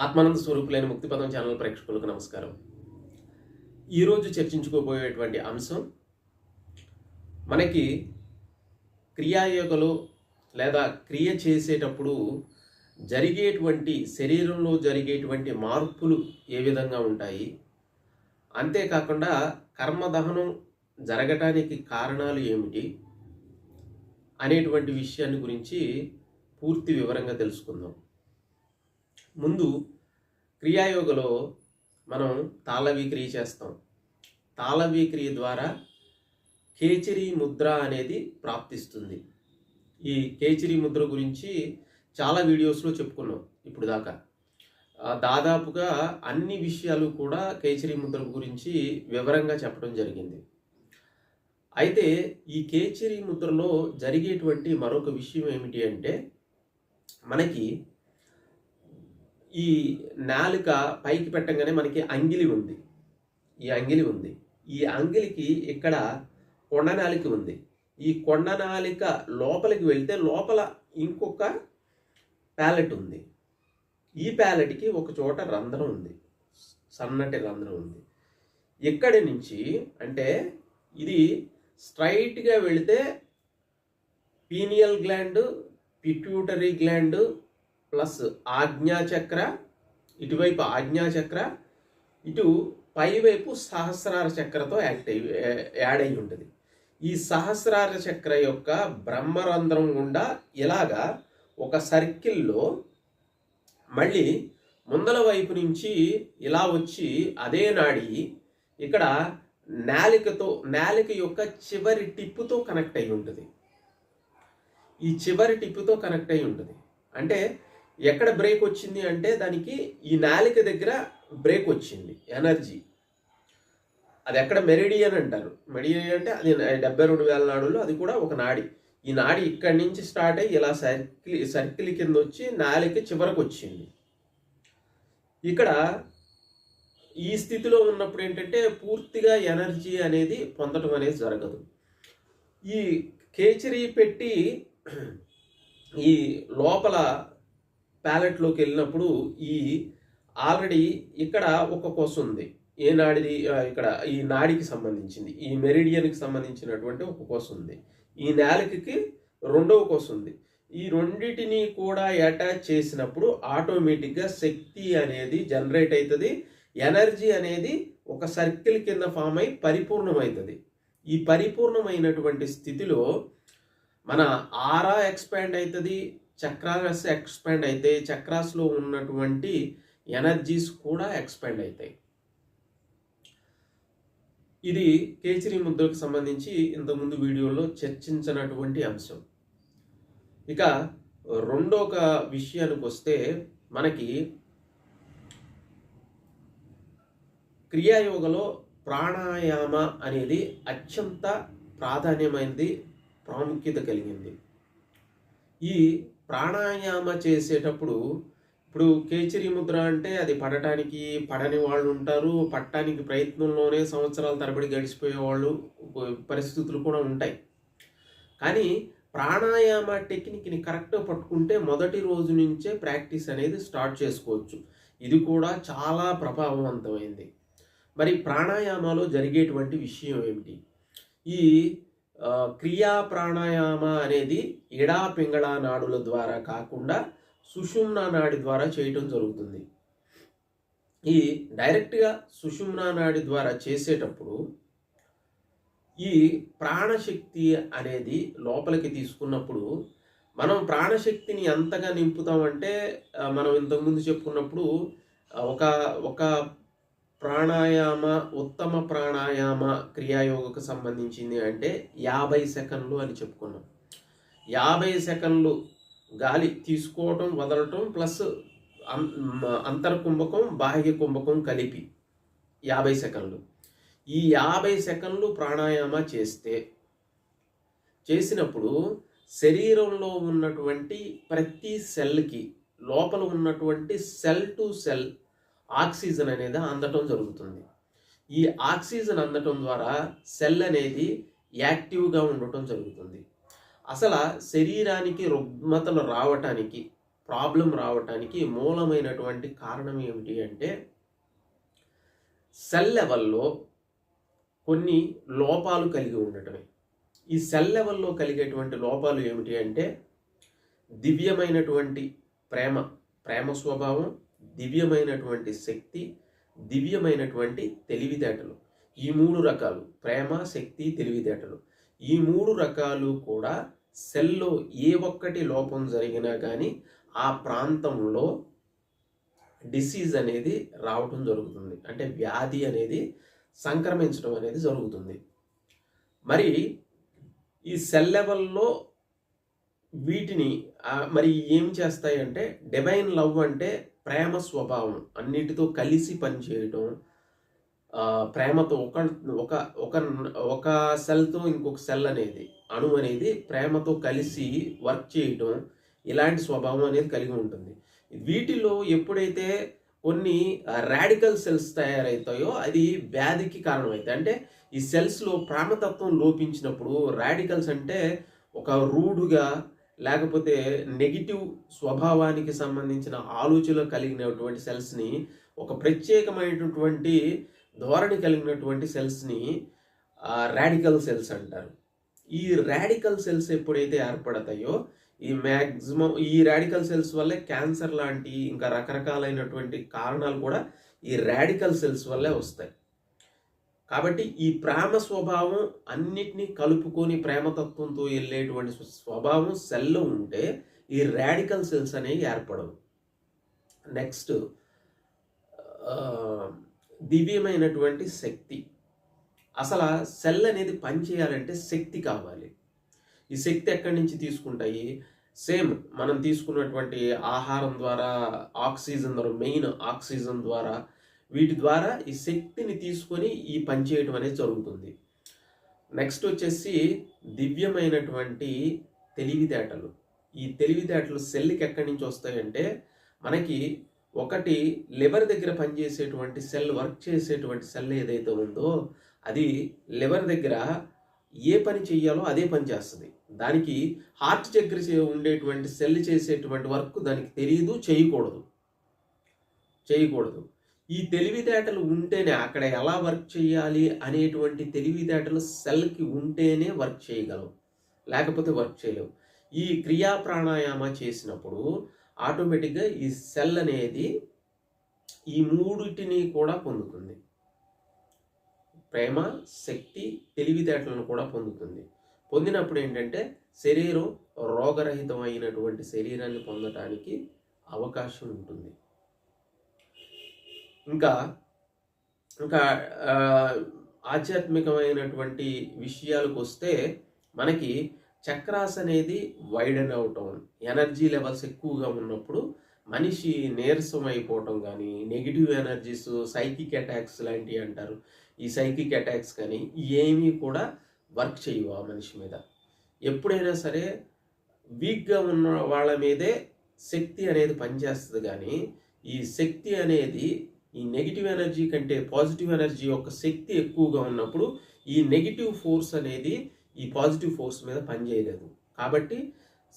ఆత్మానంద స్వరూపులైన ముక్తిపదం channel ప్రేక్షకులకు నమస్కారం. ఈరోజు చర్చించుకోబోయేటువంటి అంశం మనకి క్రియాయోగలో లేదా క్రియ చేసేటప్పుడు శరీరంలో జరిగేటువంటి మార్పులు ఏ విధంగా ఉంటాయి, అంతేకాకుండా కర్మదహనం జరగటానికి కారణాలు ఏమిటి అనేటువంటి విషయాన్ని గురించి పూర్తి వివరంగా తెలుసుకుందాం. ముందు క్రియాయోగలో మనం తాళవీ క్రియ చేస్తాం. తాళవీ క్రియ ద్వారా కేచరి ముద్ర అనేది ప్రాప్తిస్తుంది. ఈ కేచరి ముద్ర గురించి చాలా వీడియోస్లో చెప్పుకున్నాం ఇప్పుడు దాకా. దాదాపుగా అన్ని విషయాలు కూడా కేచరి ముద్ర గురించి వివరంగా చెప్పడం జరిగింది. అయితే ఈ కేచరి ముద్రలో జరిగేటువంటి మరొక విషయం ఏమిటి అంటే, మనకి ఈ నాలుక పైకి పెట్టగానే మనకి అంగిలి ఉంది. ఈ అంగిలికి ఇక్కడ కొండనాలిక ఉంది. ఈ కొండనాలిక లోపలికి వెళ్తే లోపల ఇంకొక ప్యాలెట్ ఉంది. ఈ ప్యాలెట్కి ఒక చోట రంధ్రం ఉంది, సన్నటి రంధ్రం ఉంది. ఇక్కడి నుంచి అంటే ఇది స్ట్రైట్గా వెళితే pineal gland, pituitary gland plus Ajna chakra, ఇటువైపు ఆజ్ఞాచక్ర, ఇటు పైవైపు సహస్రార చక్రతో యాడ్ అయి ఉంటుంది. ఈ సహస్రార చక్ర యొక్క బ్రహ్మరంధ్రం గుండా ఇలాగా ఒక సర్కిల్లో మళ్ళీ ముందల వైపు నుంచి ఇలా వచ్చి అదే నాడి ఇక్కడ నాలిక యొక్క చివరి టిప్పుతో కనెక్ట్ అయి ఉంటుంది. ఈ చివరి టిప్పుతో కనెక్ట్ అయి ఉంటుంది అంటే ఎక్కడ బ్రేక్ వచ్చింది అంటే దానికి ఈ నాలిక దగ్గర బ్రేక్ వచ్చింది ఎనర్జీ. అది ఎక్కడ మెరిడియన్ అంటారు. మెరిడియన్ అంటే అది 72,000 నాడుల్లో అది కూడా ఒక నాడి. ఈ నాడి ఇక్కడి నుంచి స్టార్ట్ అయ్యి ఇలా సర్కిల్ కింద వచ్చి నాలిక చివరకు వచ్చింది. ఇక్కడ ఈ స్థితిలో ఉన్నప్పుడు ఏంటంటే పూర్తిగా ఎనర్జీ అనేది పొందడం అనేది జరగదు. ఈ కేచరి పెట్టి ఈ లోపల ప్యాలెట్లోకి వెళ్ళినప్పుడు ఈ ఆల్రెడీ ఇక్కడ ఒక కొస ఉంది. ఏ నాడిది? ఇక్కడ ఈ నాడికి సంబంధించింది, ఈ మెరిడియన్కి సంబంధించినటువంటి ఒక కొస ఉంది. ఈ నాలికకి రెండవ కొస ఉంది. ఈ రెండింటిని కూడా అటాచ్ చేసినప్పుడు ఆటోమేటిక్గా శక్తి అనేది జనరేట్ అవుతుంది. ఎనర్జీ అనేది ఒక సర్కిల్ కింద ఫామ్ అయి పరిపూర్ణమవుతుంది. ఈ పరిపూర్ణమైనటువంటి స్థితిలో మన ఆరా ఎక్స్పాండ్ అవుతుంది, చక్రాస్ ఎక్స్పాండ్ అవుతాయి, చక్రాస్లో ఉన్నటువంటి ఎనర్జీస్ కూడా ఎక్స్పాండ్ అవుతాయి. ఇది కేచరి ముద్రకు సంబంధించి ఇంతకుముందు వీడియోలో చర్చించినటువంటి అంశం. ఇక రెండొక విషయానికి వస్తే, మనకి క్రియాయోగలో ప్రాణాయామ అనేది అత్యంత ప్రాధాన్యమైనది, ప్రాముఖ్యత కలిగింది. ఈ ప్రాణాయామ చేసేటప్పుడు ఇప్పుడు కేచరి ముద్ర అంటే అది పడటానికి పడని వాళ్ళు ఉంటారు, పట్టడానికి ప్రయత్నంలోనే సంవత్సరాల తరబడి గడిచిపోయే వాళ్ళు పరిస్థితులు కూడా ఉంటాయి. కానీ ప్రాణాయామ టెక్నిక్ని కరెక్ట్గా పట్టుకుంటే మొదటి రోజు నుంచే ప్రాక్టీస్ అనేది స్టార్ట్ చేసుకోవచ్చు. ఇది కూడా చాలా ప్రభావవంతమైంది. మరి ప్రాణాయామాలో జరిగేటువంటి విషయం ఏమిటి? ఈ క్రియా ప్రాణాయామ అనేది ఎడా పింగళ నాడుల ద్వారా కాకుండా సుషుమ్నా నాడి ద్వారా చేయటం జరుగుతుంది. ఈ డైరెక్ట్గా సుషుమ్నా నాడి ద్వారా చేసేటప్పుడు ఈ ప్రాణశక్తి అనేది లోపలికి తీసుకున్నప్పుడు మనం ప్రాణశక్తిని ఎంతగా నింపుతామంటే, మనం ఇంతకుముందు చెప్పుకున్నప్పుడు ఒక ప్రాణాయామ, ఉత్తమ ప్రాణాయామ క్రియాయోగకు సంబంధించింది అంటే 50 సెకండ్లు అని చెప్పుకున్నాం. 50 సెకండ్లు గాలి తీసుకోవటం, వదలటం ప్లస్ అంతర్కుంభకం, బాహ్య కుంభకం కలిపి 50 సెకండ్లు. ఈ 50 సెకండ్లు ప్రాణాయామ చేసినప్పుడు శరీరంలో ఉన్నటువంటి ప్రతి సెల్కి లోపల ఉన్నటువంటి సెల్ టు సెల్ ఆక్సిజన్ అనేది అందటం జరుగుతుంది. ఈ ఆక్సిజన్ అందటం ద్వారా సెల్ అనేది యాక్టివ్గా ఉండటం జరుగుతుంది. అసలు శరీరానికి రుగ్మతలు రావటానికి ప్రాబ్లం రావటానికి మూలమైనటువంటి కారణం ఏమిటి అంటే సెల్ లెవెల్లో కొన్ని లోపాలు కలిగి ఉండటమే. ఈ సెల్ లెవెల్లో కలిగేటువంటి లోపాలు ఏమిటి అంటే దివ్యమైనటువంటి ప్రేమ స్వభావం, దివ్యమైనటువంటి శక్తి, దివ్యమైనటువంటి తెలివితేటలు. ఈ 3 రకాలు, ప్రేమ, శక్తి, తెలివితేటలు, ఈ 3 రకాలు కూడా సెల్లో ఏ ఒక్కటి లోపం జరిగినా కానీ ఆ ప్రాంతంలో డిసీజ్ అనేది రావటం జరుగుతుంది. అంటే వ్యాధి అనేది సంక్రమించడం అనేది జరుగుతుంది. మరి ఈ సెల్ లెవెల్లో వీటిని మరి ఏం చేస్తాయి అంటే డివైన్ లవ్ అంటే ప్రేమ స్వభావం, అన్నిటితో కలిసి పనిచేయటం, ప్రేమతో ఒక సెల్తో ఇంకొక సెల్ అనేది అణువు అనేది ప్రేమతో కలిసి వర్క్ చేయటం, ఇలాంటి స్వభావం అనేది కలిగి ఉంటుంది. వీటిలో ఎప్పుడైతే కొన్ని రాడికల్ సెల్స్ తయారవుతాయో అది వ్యాధికి కారణమవుతాయి. అంటే ఈ సెల్స్లో ప్రేమతత్వం లోపించినప్పుడు రాడికల్స్ అంటే ఒక రూడుగా లేకపోతే నెగిటివ్ స్వభావానికి సంబంధించిన ఆలోచనలు కలిగినటువంటి సెల్స్ని, ఒక ప్రత్యేకమైనటువంటి ధోరణి కలిగినటువంటి సెల్స్ని రాడికల్ సెల్స్ అంటారు. ఈ రాడికల్ సెల్స్ ఎప్పుడైతే ఏర్పడతాయో ఈ రాడికల్ సెల్స్ వల్లే క్యాన్సర్ లాంటి ఇంకా రకరకాలైనటువంటి కారణాలు కూడా ఈ రాడికల్ సెల్స్ వల్లే వస్తాయి. కాబట్టి ఈ ప్రేమ స్వభావం అన్నిటినీ కలుపుకొని ప్రేమతత్వంతో వెళ్ళేటువంటి స్వభావం సెల్లో ఉంటే ఈ రాడికల్ సెల్స్ అనేవి ఏర్పడవు. నెక్స్ట్ దివ్యమైనటువంటి శక్తి. అసలు సెల్ అనేది పనిచేయాలంటే శక్తి కావాలి. ఈ శక్తి ఎక్కడి నుంచి తీసుకుంటాయి? సేమ్ మనం తీసుకున్నటువంటి ఆహారం ద్వారా, ఆక్సిజన్ ద్వారా, మెయిన్ ఆక్సిజన్ ద్వారా, వీటి ద్వారా ఈ శక్తిని తీసుకొని ఈ పని చేయడం అనేది జరుగుతుంది. నెక్స్ట్ వచ్చేసి దివ్యమైనటువంటి తెలివితేటలు. ఈ తెలివితేటలు సెల్కి ఎక్కడి నుంచి వస్తాయంటే మనకి ఒకటి లివర్ దగ్గర పనిచేసేటువంటి సెల్, వర్క్ చేసేటువంటి సెల్ ఏదైతే ఉందో అది లివర్ దగ్గర ఏ పని చెయ్యాలో అదే పని చేస్తుంది. దానికి హార్ట్ దగ్గర ఉండేటువంటి సెల్ చేసేటువంటి వర్క్ దానికి తెలియదు, చేయకూడదు. ఈ తెలివితేటలు ఉంటేనే అక్కడ ఎలా వర్క్ చేయాలి అనేటువంటి తెలివితేటలు సెల్కి ఉంటేనే వర్క్ చేయగలవు, లేకపోతే వర్క్ చేయలేవు. ఈ క్రియా ప్రాణాయామ చేసినప్పుడు ఆటోమేటిక్గా ఈ సెల్ అనేది ఈ మూడిటిని కూడా పొందుతుంది. ప్రేమ, శక్తి, తెలివితేటలను కూడా పొందుతుంది. పొందినప్పుడు ఏంటంటే శరీరం రోగరహితమైనటువంటి శరీరాన్ని పొందటానికి అవకాశం ఉంటుంది. ఇంకా ఆధ్యాత్మికమైనటువంటి విషయాలకు వస్తే మనకి చక్రాస్ అనేది వైడన్ అవటం, ఎనర్జీ లెవెల్స్ ఎక్కువగా ఉన్నప్పుడు మనిషి నీరసం అయిపోవటం కానీ, నెగిటివ్ ఎనర్జీస్, సైకిక్ అటాక్స్ లాంటివి అంటారు, ఈ సైకిక్ అటాక్స్ కానీ ఏమీ కూడా వర్క్ చేయవు ఆ మనిషి మీద. ఎప్పుడైనా సరే వీక్గా ఉన్న వాళ్ళ మీదే శక్తి అనేది పనిచేస్తుంది. కానీ ఈ శక్తి అనేది ఈ నెగిటివ్ ఎనర్జీ కంటే పాజిటివ్ ఎనర్జీ యొక్క శక్తి ఎక్కువగా ఉన్నప్పుడు ఈ నెగిటివ్ ఫోర్స్ అనేది ఈ పాజిటివ్ ఫోర్స్ మీద పనిచేయలేదు. కాబట్టి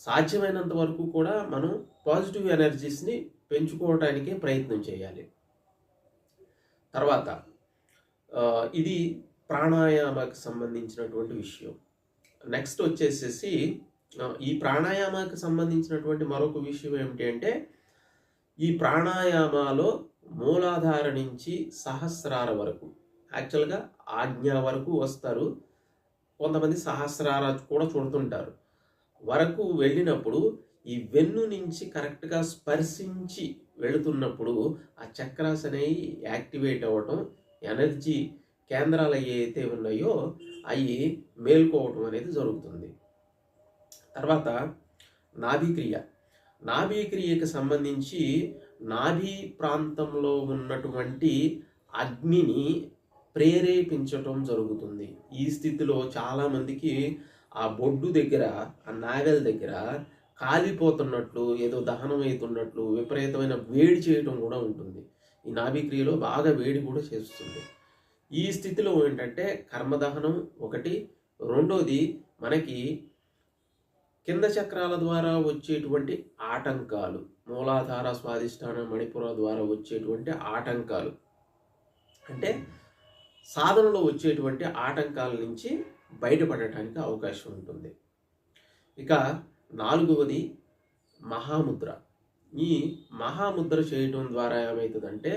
సాధ్యమైనంత వరకు కూడా మనం పాజిటివ్ ఎనర్జీస్ని పెంచుకోవడానికి ప్రయత్నం చేయాలి. తర్వాత ఇది ప్రాణాయామకు సంబంధించినటువంటి విషయం. నెక్స్ట్ వచ్చేసేసి ఈ ప్రాణాయామకు సంబంధించినటువంటి మరొక విషయం ఏమిటి అంటే ఈ ప్రాణాయామాలో మూలాధార నుంచి సహస్రార వరకు, యాక్చువల్గా ఆజ్ఞ వరకు వస్తారు, కొంతమంది సహస్రార కూడా చూడుతుంటారు, వరకు వెళ్ళినప్పుడు ఈ వెన్ను నుంచి కరెక్ట్గా స్పర్శించి వెళుతున్నప్పుడు ఆ చక్రాస్ అనేవి యాక్టివేట్ అవ్వటం, ఎనర్జీ కేంద్రాలు ఏవైతే ఉన్నాయో అవి మేల్కోవటం అనేది జరుగుతుంది. తర్వాత నాభీక్రియకి సంబంధించి నాభి ప్రాంతంలో ఉన్నటువంటి అగ్నిని ప్రేరేపించటం జరుగుతుంది. ఈ స్థితిలో చాలామందికి ఆ బొడ్డు దగ్గర, ఆ నావెల్ దగ్గర కాలిపోతున్నట్లు, ఏదో దహనం అవుతున్నట్లు విపరీతమైన వేడి చేయటం కూడా ఉంటుంది. ఈ నాభిక్రియలో బాగా వేడి కూడా చేస్తుంది. ఈ స్థితిలో ఏంటంటే కర్మదహనం ఒకటి, రెండోది మనకి కింద చక్రాల ద్వారా వచ్చేటువంటి ఆటంకాలు, మూలాధార స్వాధిష్టాన మణిపుర ద్వారా వచ్చేటువంటి ఆటంకాలు, అంటే సాధనలో వచ్చేటువంటి ఆటంకాల నుంచి బయటపడటానికి అవకాశం ఉంటుంది. ఇక 4వది మహాముద్ర. ఈ మహాముద్ర చేయటం ద్వారా ఏమవుతుందంటే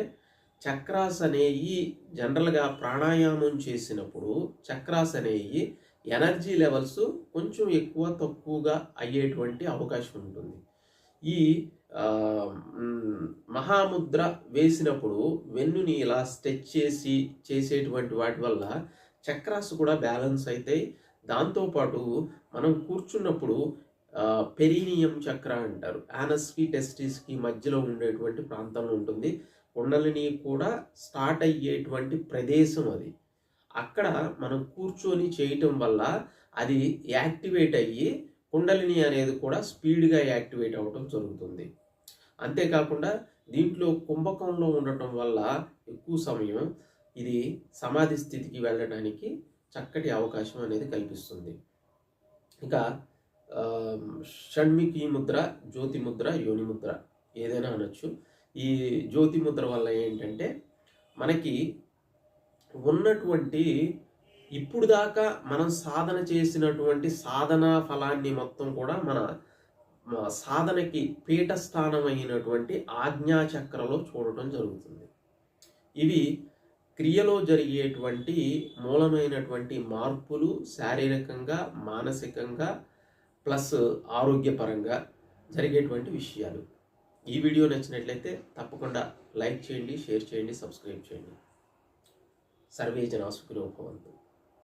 చక్రాస్ అనేవి జనరల్గా ప్రాణాయామం చేసినప్పుడు చక్రాస్ అనేవి ఎనర్జీ లెవెల్స్ కొంచెం ఎక్కువ తక్కువగా అయ్యేటువంటి అవకాశం ఉంటుంది. ఈ మహాముద్ర వేసినప్పుడు వెన్నుని ఇలా స్ట్రెచ్ చేసి చేసేటువంటి వాటి వల్ల చక్రాస్ కూడా బ్యాలెన్స్ అవుతాయి. దాంతోపాటు మనం కూర్చున్నప్పుడు పెరీనియం చక్ర అంటారు, యానస్కి టెస్టిస్కి మధ్యలో ఉండేటువంటి ప్రాంతంలో ఉంటుంది. కుండలిని కూడా స్టార్ట్ అయ్యేటువంటి ప్రదేశం అది. అక్కడ మనం కూర్చొని చేయటం వల్ల అది యాక్టివేట్ అయ్యి కుండలిని అనేది కూడా స్పీడ్గా యాక్టివేట్ అవ్వటం జరుగుతుంది. అంతేకాకుండా దీంట్లో కుంభకంలో ఉండటం వల్ల ఎక్కువ సమయం ఇది సమాధి స్థితికి వెళ్ళడానికి చక్కటి అవకాశం అనేది కల్పిస్తుంది. ఇక షణ్మికి ముద్ర, జ్యోతి ముద్ర, యోని ముద్ర ఏదైనా అనొచ్చు. ఈ జ్యోతి ముద్ర వల్ల ఏంటంటే మనకి ఉన్నటువంటి ఇప్పుడు దాకా మనం సాధన చేసినటువంటి సాధనా ఫలాన్ని మొత్తం కూడా మన సాధనకి పీఠస్థానమైనటువంటి ఆజ్ఞాచక్రలో చూడటం జరుగుతుంది. ఇవి క్రియలో జరిగేటువంటి మూలమైనటువంటి మార్పులు శారీరకంగా, మానసికంగా ప్లస్ ఆరోగ్యపరంగా జరిగేటువంటి విషయాలు. ఈ వీడియో నచ్చినట్లయితే తప్పకుండా లైక్ చేయండి, షేర్ చేయండి, సబ్స్క్రైబ్ చేయండి. సర్వే జనా సుఖినో భవంతు.